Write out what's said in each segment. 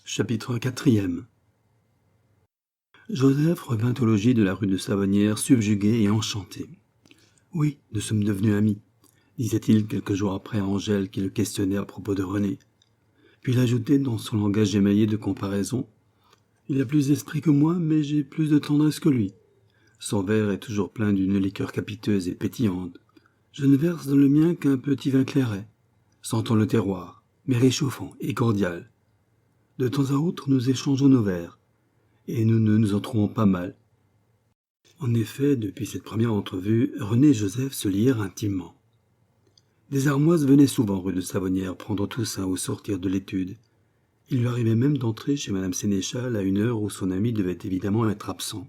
Chapitre 4. Joseph revint au logis de la rue de Savonnières, subjugué et enchanté. « Oui, nous sommes devenus amis », disait-il quelques jours après à Angèle qui le questionnait à propos de René. Puis il ajoutait dans son langage émaillé de comparaison « Il a plus d'esprit que moi, mais j'ai plus de tendresse que lui. Son verre est toujours plein d'une liqueur capiteuse et pétillante. Je ne verse dans le mien qu'un petit vin clairet, sentant le terroir, mais réchauffant et cordial. De temps à autre, nous échangeons nos verres, et nous ne nous en trouvons pas mal. » En effet, depuis cette première entrevue, René et Joseph se lièrent intimement. Des armoises venaient souvent rue de Savonnières prendre Toussaint au sortir de l'étude. Il lui arrivait même d'entrer chez Madame Sénéchal à une heure où son ami devait évidemment être absent.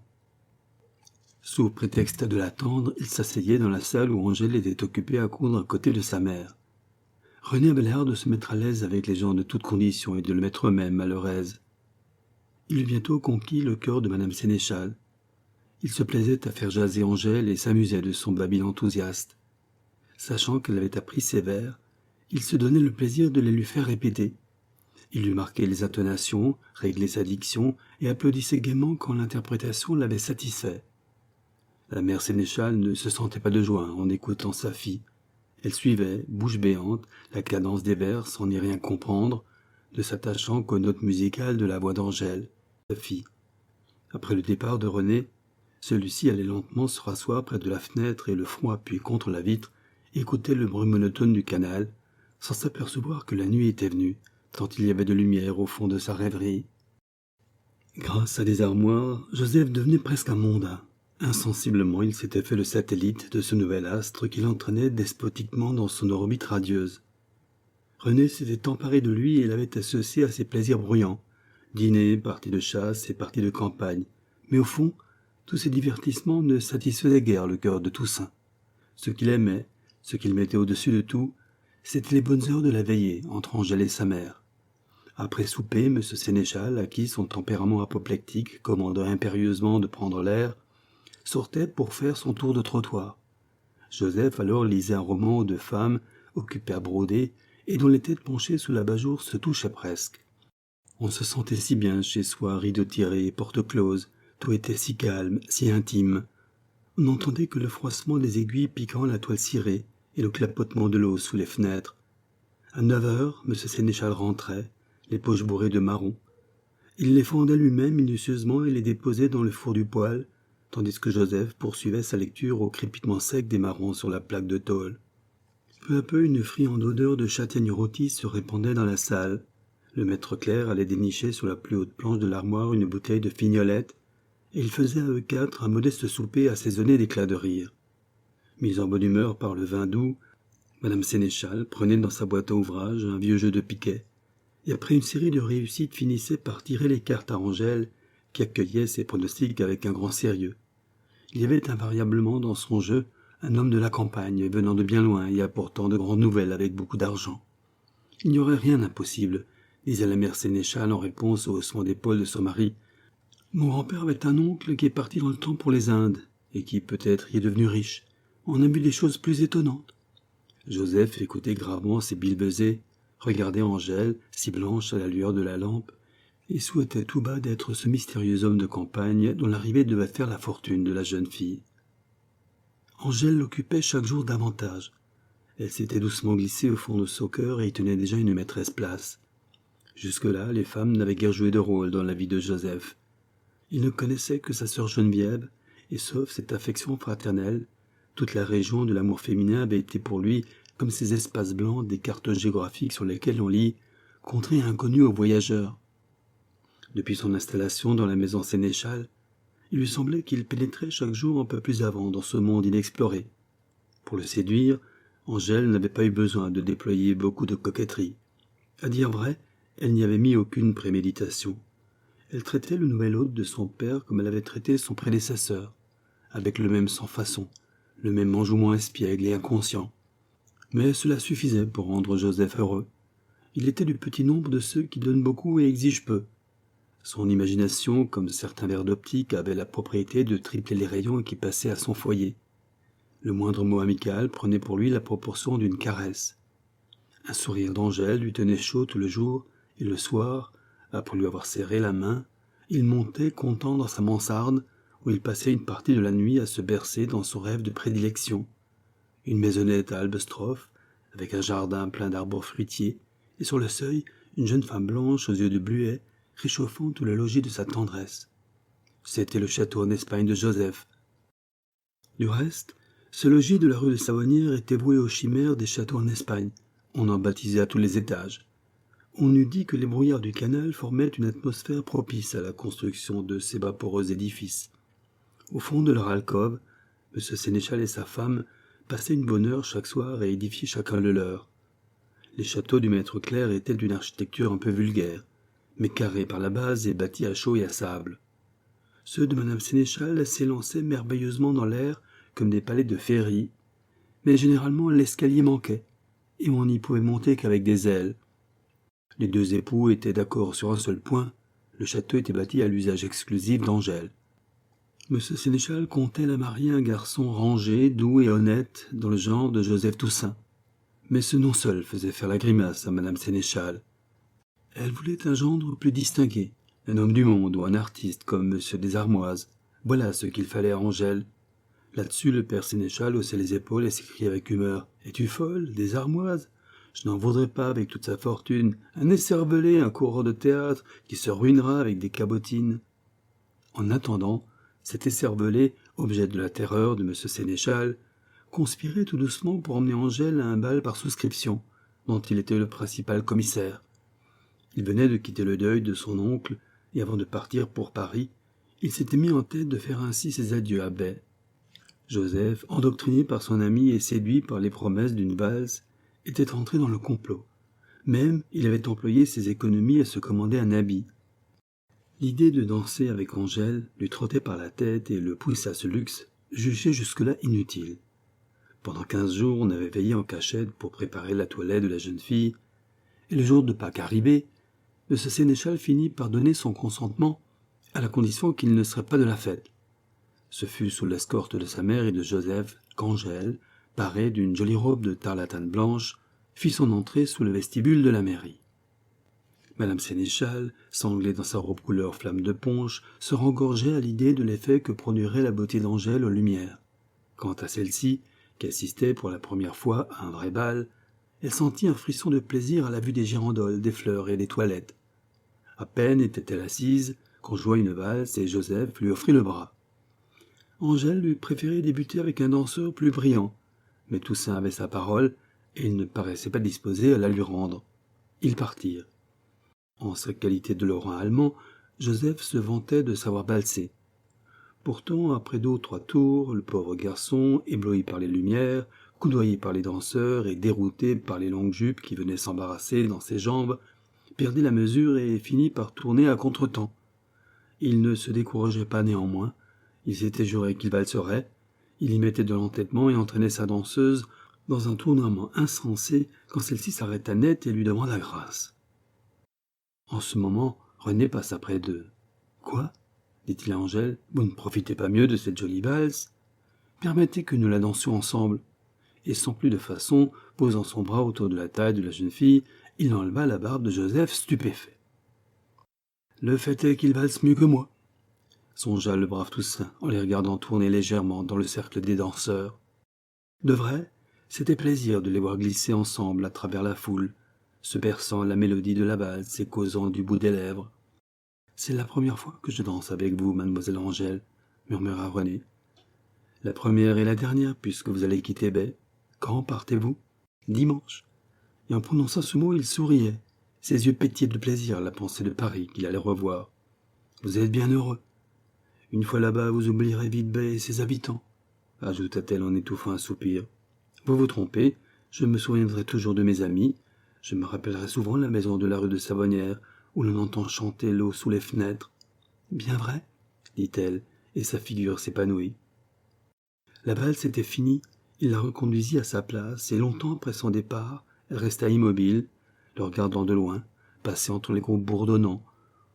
Sous prétexte de l'attendre, il s'asseyait dans la salle où Angèle était occupée à coudre à côté de sa mère. René avait l'air de se mettre à l'aise avec les gens de toutes conditions et de le mettre eux-mêmes à leur aise. Il eut bientôt conquis le cœur de Madame Sénéchal. Il se plaisait à faire jaser Angèle et s'amusait de son babil enthousiaste. Sachant qu'elle avait appris ses vers, il se donnait le plaisir de les lui faire répéter. Il lui marquait les intonations, réglait sa diction et applaudissait gaiement quand l'interprétation l'avait satisfait. La mère Sénéchal ne se sentait pas de joie en écoutant sa fille. Elle suivait, bouche béante, la cadence des vers sans y rien comprendre, ne s'attachant qu'aux notes musicales de la voix d'Angèle, sa fille. Après le départ de René, celui-ci allait lentement se rasseoir près de la fenêtre et le front appuyé contre la vitre, écoutait le bruit monotone du canal, sans s'apercevoir que la nuit était venue, tant il y avait de lumière au fond de sa rêverie. Grâce à des armoires, Joseph devenait presque un mondain. Insensiblement, il s'était fait le satellite de ce nouvel astre qui l'entraînait despotiquement dans son orbite radieuse. René s'était emparé de lui et l'avait associé à ses plaisirs bruyants, dîners, parties de chasse et parties de campagne. Mais au fond, tous ces divertissements ne satisfaisaient guère le cœur de Toussaint. Ce qu'il aimait, ce qu'il mettait au-dessus de tout, c'étaient les bonnes heures de la veillée entre Angèle et sa mère. Après souper, M. Sénéchal, à qui son tempérament apoplectique commandait impérieusement de prendre l'air, sortait pour faire son tour de trottoir. Joseph alors lisait un roman de femmes occupées à broder et dont les têtes penchées sous l'abat-jour se touchaient presque. On se sentait si bien chez soi, rideaux tirés, portes closes, tout était si calme, si intime. On n'entendait que le froissement des aiguilles piquant la toile cirée et le clapotement de l'eau sous les fenêtres. À 9 heures, M. Sénéchal rentrait, les poches bourrées de marrons. Il les fendait lui-même minutieusement et les déposait dans le four du poêle, tandis que Joseph poursuivait sa lecture au crépitement sec des marrons sur la plaque de tôle. Peu à peu, une friande odeur de châtaigne rôtie se répandait dans la salle. Le maître clerc allait dénicher sur la plus haute planche de l'armoire une bouteille de fignolette, et ils faisaient à eux quatre un modeste souper assaisonné d'éclats de rire. Mise en bonne humeur par le vin doux, Madame Sénéchal prenait dans sa boîte à ouvrage un vieux jeu de piquet, et après une série de réussites finissait par tirer les cartes à Angèle, qui accueillait ses pronostics avec un grand sérieux. Il y avait invariablement dans son jeu un homme de la campagne, venant de bien loin et apportant de grandes nouvelles avec beaucoup d'argent. Il n'y aurait rien d'impossible, disait la mère Sénéchal en réponse au haussement d'épaule de son mari. Mon grand-père avait un oncle qui est parti dans le temps pour les Indes, et qui peut-être y est devenu riche. On a vu des choses plus étonnantes. Joseph écoutait gravement ces billebezés, regardait Angèle, si blanche à la lueur de la lampe, et souhaitait tout bas d'être ce mystérieux homme de campagne dont l'arrivée devait faire la fortune de la jeune fille. Angèle l'occupait chaque jour davantage. Elle s'était doucement glissée au fond de son cœur et y tenait déjà une maîtresse place. Jusque-là, les femmes n'avaient guère joué de rôle dans la vie de Joseph. Il ne connaissait que sa sœur Geneviève, et sauf cette affection fraternelle, toute la région de l'amour féminin avait été pour lui comme ces espaces blancs des cartes géographiques sur lesquelles on lit « Contrée inconnue aux voyageurs ». Depuis son installation dans la maison Sénéchal, il lui semblait qu'il pénétrait chaque jour un peu plus avant dans ce monde inexploré. Pour le séduire, Angèle n'avait pas eu besoin de déployer beaucoup de coquetterie. À dire vrai, elle n'y avait mis aucune préméditation. Elle traitait le nouvel hôte de son père comme elle avait traité son prédécesseur, avec le même sans-façon, le même enjouement espiègle et inconscient. Mais cela suffisait pour rendre Joseph heureux. Il était du petit nombre de ceux qui donnent beaucoup et exigent peu. Son imagination, comme certains verres d'optique, avait la propriété de tripler les rayons qui passaient à son foyer. Le moindre mot amical prenait pour lui la proportion d'une caresse. Un sourire d'Angèle lui tenait chaud tout le jour, et le soir, Après lui avoir serré la main, il montait content dans sa mansarde, où il passait une partie de la nuit à se bercer dans son rêve de prédilection. Une maisonnette à Albestroff, avec un jardin plein d'arbres fruitiers, et sur le seuil, une jeune femme blanche aux yeux de bluet, réchauffant tout le logis de sa tendresse. C'était le château en Espagne de Joseph. Du reste, ce logis de la rue de Savonnières était voué aux chimères des châteaux en Espagne. On en baptisait à tous les étages. On eût dit que les brouillards du canal formaient une atmosphère propice à la construction de ces vaporeux édifices. Au fond de leur alcôve, M. Sénéchal et sa femme passaient une bonne heure chaque soir à édifier chacun le leur. Les châteaux du maître Clerc étaient d'une architecture un peu vulgaire, mais carrés par la base et bâtis à chaux et à sable. Ceux de Mme Sénéchal s'élançaient merveilleusement dans l'air comme des palais de féerie, mais généralement l'escalier manquait, et on n'y pouvait monter qu'avec des ailes. Les deux époux étaient d'accord sur un seul point, le château était bâti à l'usage exclusif d'Angèle. M. Sénéchal comptait la marier un garçon rangé, doux et honnête, dans le genre de Joseph Toussaint. Mais ce nom seul faisait faire la grimace à Mme Sénéchal. Elle voulait un gendre plus distingué, un homme du monde ou un artiste comme M. Desarmoises. Voilà ce qu'il fallait à Angèle. Là-dessus, le père Sénéchal haussait les épaules et s'écriait avec humeur. « Es-tu folle, Desarmoises ? Je n'en voudrais pas avec toute sa fortune. Un écervelé, un coureur de théâtre, qui se ruinera avec des cabotines. » En attendant, cet écervelé, objet de la terreur de M. Sénéchal, conspirait tout doucement pour emmener Angèle à un bal par souscription, dont il était le principal commissaire. Il venait de quitter le deuil de son oncle, et avant de partir pour Paris, il s'était mis en tête de faire ainsi ses adieux à Baie. Joseph, endoctriné par son ami et séduit par les promesses d'une valse, était rentré dans le complot. Même, il avait employé ses économies à se commander un habit. L'idée de danser avec Angèle lui trottait par la tête et le poussait à ce luxe, jugé jusque-là inutile. Pendant 15 jours, on avait veillé en cachette pour préparer la toilette de la jeune fille, et le jour de Pâques arrivé, M. Sénéchal finit par donner son consentement, à la condition qu'il ne serait pas de la fête. Ce fut sous l'escorte de sa mère et de Joseph qu'Angèle, parée d'une jolie robe de tarlatane blanche, fit son entrée sous le vestibule de la mairie. Madame Sénéchal, sanglée dans sa robe couleur flamme de punch, se rengorgeait à l'idée de l'effet que produirait la beauté d'Angèle aux lumières. Quant à celle-ci, qui assistait pour la première fois à un vrai bal, elle sentit un frisson de plaisir à la vue des girandoles, des fleurs et des toilettes. À peine était-elle assise qu'on joua une valse et Joseph lui offrit le bras. Angèle lui préférait débuter avec un danseur plus brillant, mais Toussaint avait sa parole et il ne paraissait pas disposé à la lui rendre. Ils partirent. En sa qualité de lorrain allemand, Joseph se vantait de savoir valser. Pourtant, après 2 ou 3 tours, le pauvre garçon, ébloui par les lumières, coudoyé par les danseurs et dérouté par les longues jupes qui venaient s'embarrasser dans ses jambes, perdit la mesure et finit par tourner à contretemps. Il ne se décourageait pas néanmoins, il s'était juré qu'il valserait, il y mettait de l'entêtement et entraînait sa danseuse dans un tournoiement insensé quand celle-ci s'arrêta net et lui demanda grâce. En ce moment, René passa près d'eux. « Quoi ?» dit-il à Angèle, « vous ne profitez pas mieux de cette jolie valse ? Permettez que nous la dansions ensemble. » Et sans plus de façon, posant son bras autour de la taille de la jeune fille, il enleva la barbe de Joseph stupéfait. « Le fait est qu'il valse mieux que moi, » songea le brave Toussaint en les regardant tourner légèrement dans le cercle des danseurs. De vrai, c'était plaisir de les voir glisser ensemble à travers la foule, se berçant la mélodie de la valse et causant du bout des lèvres. « C'est la première fois que je danse avec vous, mademoiselle Angèle, » murmura René. « La première et la dernière, puisque vous allez quitter Baie. Quand partez-vous ? » ?»« Dimanche. » Et en prononçant ce mot, il souriait. Ses yeux pétillaient de plaisir à la pensée de Paris qu'il allait revoir. « Vous êtes bien heureux. Une fois là-bas, vous oublierez vite Baie et ses habitants, » ajouta-t-elle en étouffant un soupir. « Vous vous trompez, je me souviendrai toujours de mes amis. Je me rappellerai souvent la maison de la rue de Savonnières, où l'on entend chanter l'eau sous les fenêtres. »« Bien vrai ?» dit-elle, et sa figure s'épanouit. La valse était finie, il la reconduisit à sa place, et longtemps après son départ, elle resta immobile, le regardant de loin, passer entre les groupes bourdonnants,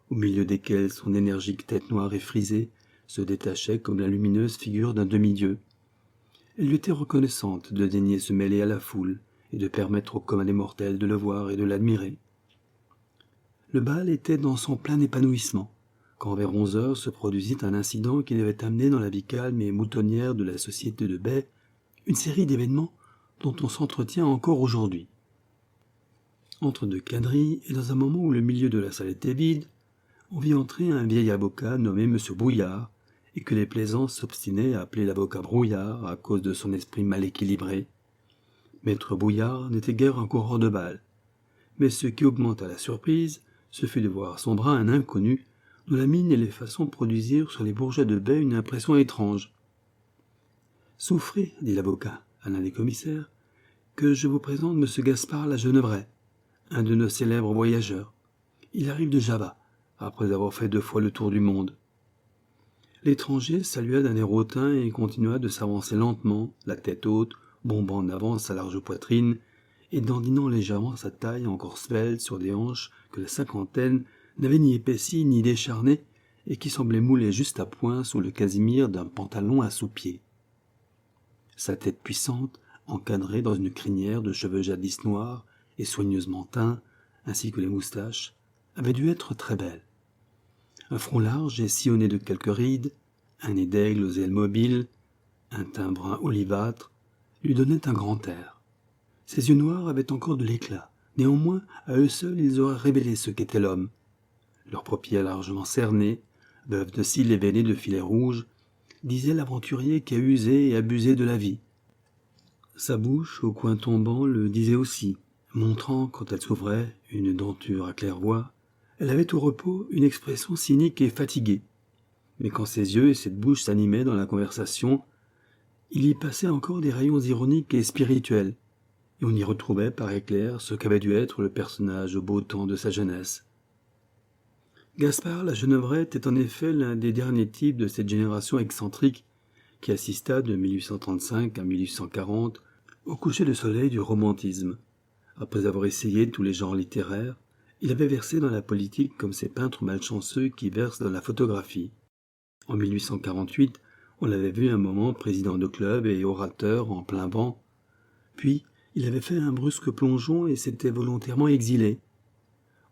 au milieu desquels son énergique tête noire et frisée se détachait comme la lumineuse figure d'un demi-dieu. Elle lui était reconnaissante de daigner se mêler à la foule et de permettre au commun des mortels de le voir et de l'admirer. Le bal était dans son plein épanouissement, quand vers 11 heures se produisit un incident qui devait amener dans la vie calme et moutonnière de la société de baie une série d'événements dont on s'entretient encore aujourd'hui. Entre deux quadrilles, et dans un moment où le milieu de la salle était vide, on vit entrer un vieil avocat nommé M. Brouillard, et que les plaisants s'obstinaient à appeler l'avocat Brouillard à cause de son esprit mal équilibré. Maître Brouillard n'était guère un coureur de bal, mais ce qui augmenta la surprise, ce fut de voir son bras un inconnu, dont la mine et les façons produisirent sur les bourgeois de baie une impression étrange. « Souffrez, dit l'avocat à l'un des commissaires, que je vous présente M. Gaspard La Genevray, un de nos célèbres voyageurs. Il arrive de Java, après avoir fait 2 fois le tour du monde. » L'étranger salua d'un air hautain et continua de s'avancer lentement, la tête haute, bombant en avant sa large poitrine, et dandinant légèrement sa taille encore svelte sur des hanches que la cinquantaine n'avait ni épaissies ni décharnées et qui semblaient mouler juste à point sous le casimir d'un pantalon à sous-pieds. Sa tête puissante, encadrée dans une crinière de cheveux jadis noirs et soigneusement teints, ainsi que les moustaches, avait dû être très belle. Un front large et sillonné de quelques rides, un nez d'aigle aux ailes mobiles, un teint brun olivâtre, lui donnaient un grand air. Ses yeux noirs avaient encore de l'éclat, néanmoins, à eux seuls ils auraient révélé ce qu'était l'homme. Leurs paupières largement cernées, veuves de cils et veinées de filets rouges, disait l'aventurier qui a usé et abusé de la vie. Sa bouche, au coin tombant, le disait aussi, montrant, quand elle s'ouvrait, une denture à claire-voie. Elle avait au repos une expression cynique et fatiguée. Mais quand ses yeux et cette bouche s'animaient dans la conversation, il y passait encore des rayons ironiques et spirituels, et on y retrouvait par éclair ce qu'avait dû être le personnage au beau temps de sa jeunesse. Gaspard La Genevray était en effet l'un des derniers types de cette génération excentrique qui assista de 1835 à 1840 au coucher de soleil du romantisme. Après avoir essayé tous les genres littéraires, il avait versé dans la politique comme ces peintres malchanceux qui versent dans la photographie. En 1848, on l'avait vu un moment président de club et orateur en plein vent. Puis, il avait fait un brusque plongeon et s'était volontairement exilé.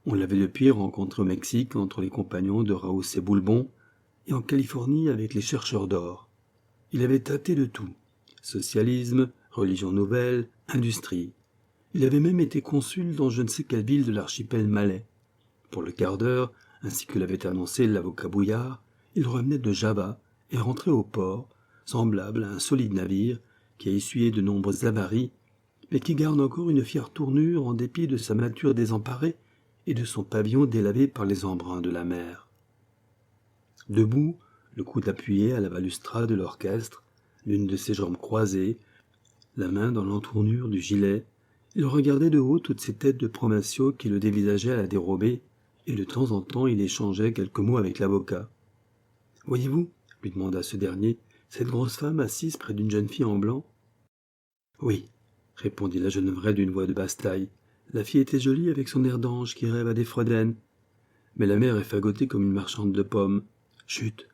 On l'avait depuis rencontré au Mexique entre les compagnons de Raoul et Boulbon et en Californie avec les chercheurs d'or. Il avait tâté de tout. Socialisme, religion nouvelle, industrie. Il avait même été consul dans je ne sais quelle ville de l'archipel malais. Pour le quart d'heure, ainsi que l'avait annoncé l'avocat Bouillard, il revenait de Java et rentrait au port, semblable à un solide navire qui a essuyé de nombreuses avaries, mais qui garde encore une fière tournure en dépit de sa mâture désemparée et de son pavillon délavé par les embruns de la mer. Debout, le coude appuyé à la balustrade de l'orchestre, l'une de ses jambes croisées, la main dans l'entournure du gilet, il regardait de haut toutes ces têtes de provinciaux qui le dévisageaient à la dérobée, et de temps en temps il échangeait quelques mots avec l'avocat. « Voyez-vous, lui demanda ce dernier, cette grosse femme assise près d'une jeune fille en blanc ?»« Oui, répondit la Genevray d'une voix de basse taille. La fille était jolie avec son air d'ange qui rêve à des Freuden. Mais la mère est fagotée comme une marchande de pommes. Chut,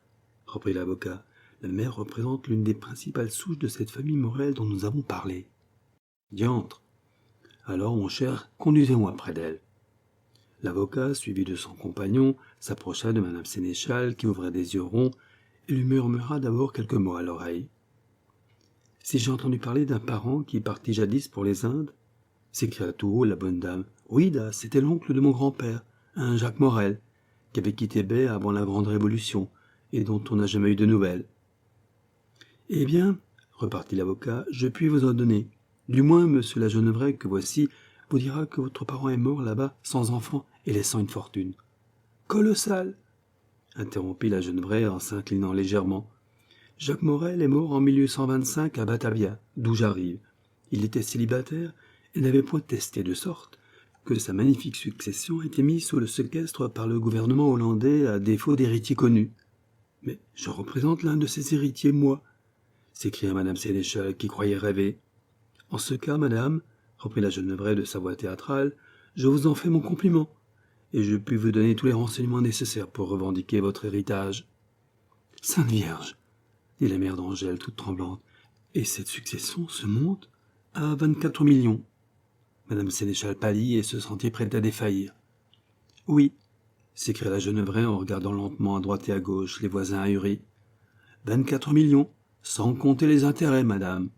reprit l'avocat. La mère représente l'une des principales souches de cette famille Morel dont nous avons parlé. Diantre. Alors, mon cher, conduisez-moi près d'elle. L'avocat, suivi de son compagnon, s'approcha de madame Sénéchal qui ouvrait des yeux ronds et lui murmura d'abord quelques mots à l'oreille. « Si j'ai entendu parler d'un parent qui partit jadis pour les Indes, s'écria tout haut la bonne dame. Oui, c'était l'oncle de mon grand-père, un Jacques Morel, qui avait quitté Baie avant la Grande Révolution, et dont on n'a jamais eu de nouvelles. Eh bien, repartit l'avocat, je puis vous en donner. Du moins, monsieur la Genevray que voici vous dira que votre parent est mort là-bas, sans enfant, et laissant une fortune. Colossal, interrompit la Genevray en s'inclinant légèrement. Jacques Morel est mort en 1825 à Batavia, d'où j'arrive. Il était célibataire et n'avait point testé de sorte que sa magnifique succession était mise sous le séquestre par le gouvernement hollandais à défaut d'héritier connu. Mais je représente l'un de ces héritiers, moi, s'écria madame Sénéchal, qui croyait rêver. En ce cas, madame, reprit la Genevray de sa voix théâtrale, je vous en fais mon compliment, et je puis vous donner tous les renseignements nécessaires pour revendiquer votre héritage. Sainte Vierge, dit la mère d'Angèle toute tremblante, et cette succession se monte à 24 millions. Madame Sénéchal pâlit et se sentit prête à défaillir. Oui, s'écria la jeune vraie en regardant lentement à droite et à gauche les voisins ahuris. 24 millions, sans compter les intérêts, madame.